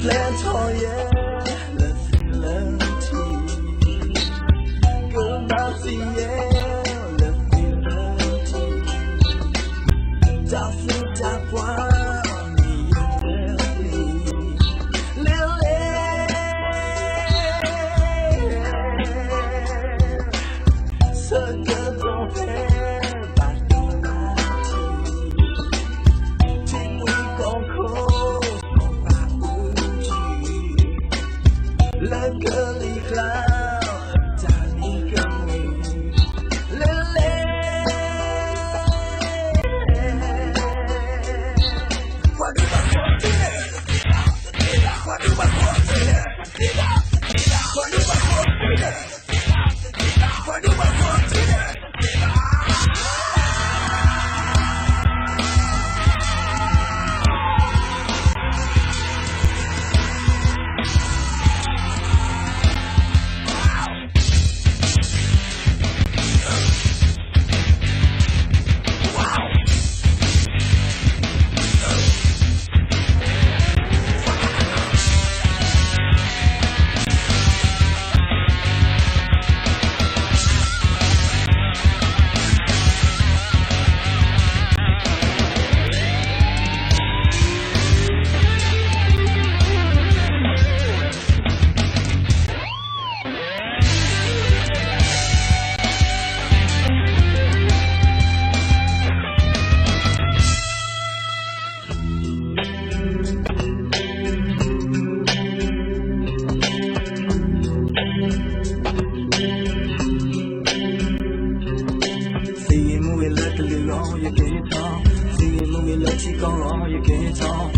Let's hold yeah, let's feel it. Good night, yeah, let's feel it. Just sit that one, me and Lily. So good, don't care about the night. Think we gon' cool. Let girly cloud, tiny gummy, Lily. What do I want to do? What do I want to do? What do I want to do? What do I want to do? See you moving like a little, you can't talk. See you moving like she gone wrong, you can't talk.